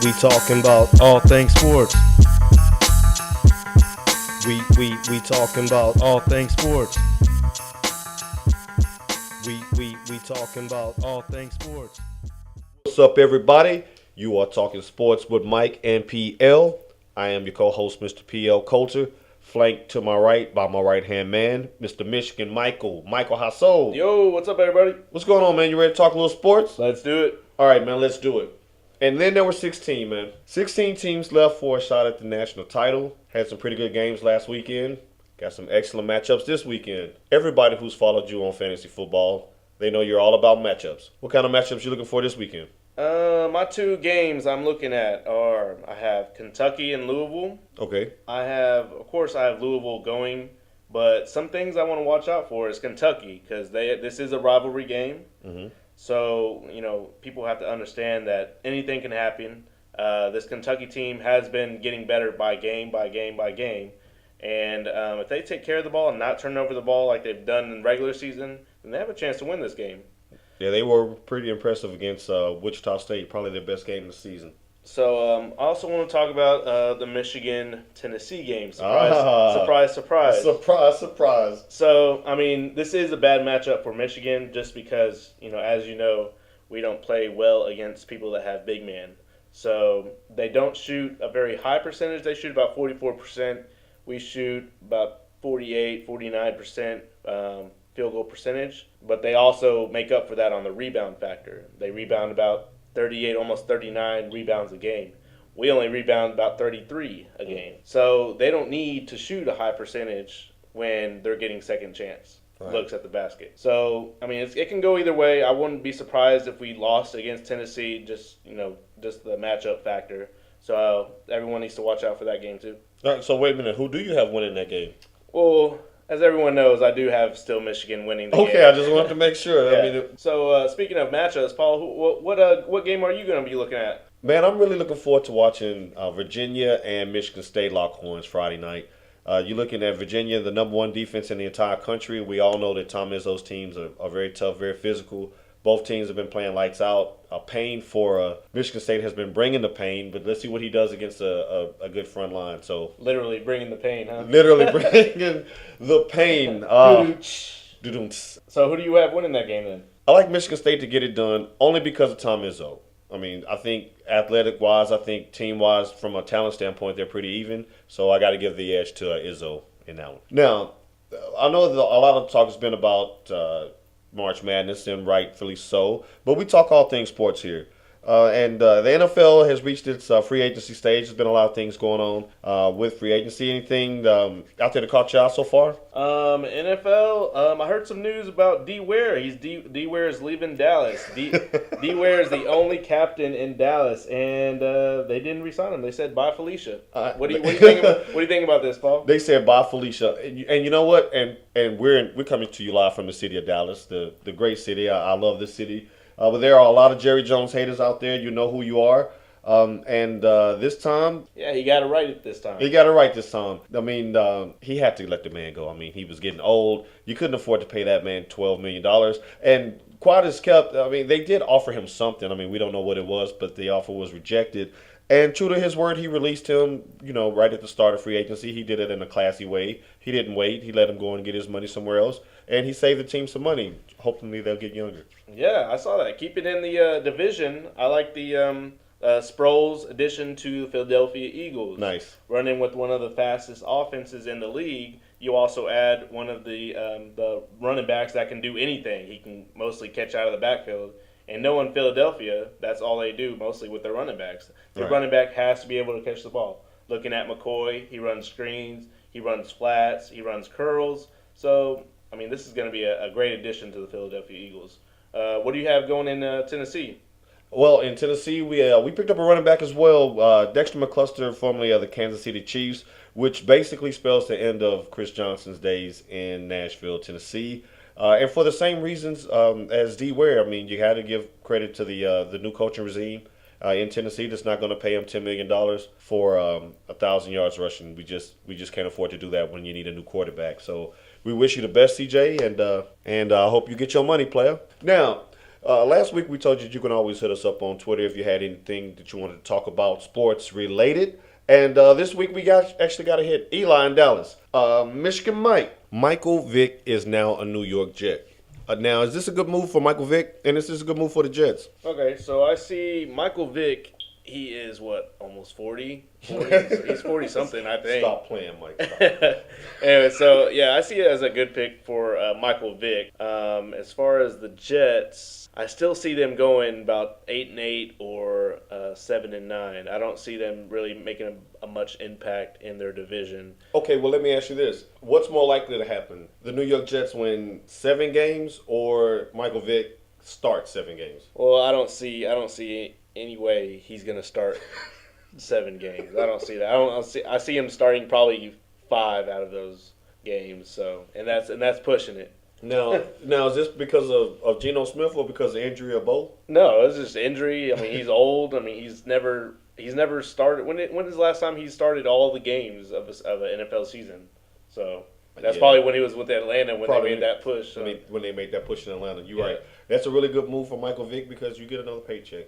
We talking about all things sports. We talking about all things sports. We talking about all things sports. What's up, everybody? You are talking sports with Mike and PL. I am your co-host, Mr. PL Coulter, flanked to my right by my right-hand man, Mr. Michigan Michael. Michael Hasso. Yo, what's up, everybody? What's going on, man? You ready to talk a little sports? Let's do it. All right, man, let's do it. And then there were 16, man. 16 teams left for a shot at the national title. Had some pretty good games last weekend. Got some excellent matchups this weekend. Everybody who's followed you on fantasy football, they know you're all about matchups. What kind of matchups you looking for this weekend? My two games I'm looking at are I have Kentucky and Louisville. Okay. Of course, I have Louisville going, but some things I want to watch out for is Kentucky because this is a rivalry game. Mm-hmm. So, people have to understand that anything can happen. This Kentucky team has been getting better by game. And if they take care of the ball and not turn over the ball like they've done in regular season, then they have a chance to win this game. Yeah, they were pretty impressive against Wichita State, probably their best game of the season. So I also want to talk about the Michigan-Tennessee game. Surprise. Surprise. So, this is a bad matchup for Michigan just because, as you know, we don't play well against people that have big men. So they don't shoot a very high percentage. They shoot about 44%. We shoot about 48, 49% field goal percentage. But they also make up for that on the rebound factor. They rebound about 38, almost 39 rebounds a game. We only rebound about 33 a game. So they don't need to shoot a high percentage when they're getting second chance looks at the basket. So, it can go either way. I wouldn't be surprised if we lost against Tennessee, just the matchup factor. So everyone needs to watch out for that game too. All right, so wait a minute. Who do you have winning that game? Well, as everyone knows, I do have still Michigan winning the game. Okay, I just wanted to make sure. Yeah. So speaking of matchups, Paul, what game are you going to be looking at? Man, I'm really looking forward to watching Virginia and Michigan State lock horns Friday night. You're looking at Virginia, the number one defense in the entire country. We all know that Tom Izzo's teams are very tough, very physical. Both teams have been playing lights out. Pain for Michigan State has been bringing the pain, but let's see what he does against a good front line. So literally bringing the pain, huh? Literally bringing the pain. So who do you have winning that game then? I like Michigan State to get it done only because of Tom Izzo. I think athletic-wise, I think team-wise, from a talent standpoint, they're pretty even. So I got to give the edge to Izzo in that one. Now, I know that a lot of talk has been about March Madness, and rightfully so. But we talk all things sports here. And the NFL has reached its free agency stage. There's been a lot of things going on with free agency. Anything out there that caught you out so far? NFL, I heard some news about D. Ware. D. Ware is leaving Dallas. D. Ware is the only captain in Dallas, and they didn't re-sign him. They said bye, Felicia. What do you think about this, Paul? They said bye, Felicia. And you know what? And we're coming to you live from the city of Dallas, the great city. I love this city. But there are a lot of Jerry Jones haters out there. You know who you are. And this time... Yeah, he got it right this time. He got it right this time. He had to let the man go. He was getting old. You couldn't afford to pay that man $12 million. And quiet as kept, they did offer him something. We don't know what it was, but the offer was rejected. And true to his word, he released him, right at the start of free agency. He did it in a classy way. He didn't wait. He let him go and get his money somewhere else. And he saved the team some money. Hopefully they'll get younger. Yeah, I saw that. Keep it in the division. I like the Sproles addition to the Philadelphia Eagles. Nice. Running with one of the fastest offenses in the league. You also add one of the running backs that can do anything. He can mostly catch out of the backfield. And knowing Philadelphia, that's all they do mostly with their running backs. The running back has to be able to catch the ball. Looking at McCoy, he runs screens, he runs flats, he runs curls. So, this is going to be a great addition to the Philadelphia Eagles. What do you have going in Tennessee? Well, in Tennessee, we picked up a running back as well, Dexter McCluster, formerly of the Kansas City Chiefs, which basically spells the end of Chris Johnson's days in Nashville, Tennessee. And for the same reasons as D. Ware, you had to give credit to the new coaching regime in Tennessee that's not going to pay him $10 million for 1,000 yards rushing. We just can't afford to do that when you need a new quarterback. So we wish you the best, CJ, and I hope you get your money, player. Now, Last week we told you can always hit us up on Twitter if you had anything that you wanted to talk about sports related. And this week we actually got a hit. Eli in Dallas. Michigan Mike. Michael Vick is now a New York Jet. Now, is this a good move for Michael Vick? And is this a good move for the Jets? Okay, so I see Michael Vick. He is what, almost 40? He's 40 something, I think. Stop playing, Mike. Stop. Anyway, so yeah, I see it as a good pick for Michael Vick. As far as the Jets, I still see them going about 8-8 or 7-9. I don't see them really making a much impact in their division. Okay, well, let me ask you this: what's more likely to happen? The New York Jets win 7 games, or Michael Vick start 7 games? Well, I don't see any way he's going to start 7 games. I don't see that. I see him starting probably 5 out of those games. So, and that's pushing it. Now, is this because of Geno Smith or because of injury or both? No, it's just injury. I mean, he's old. I mean, he's never started. When is the last time he started all the games of an NFL season? So that's probably when he was with Atlanta when they made that push. So. When they made that push in Atlanta, you're Yeah. right. That's a really good move for Michael Vick because you get another paycheck.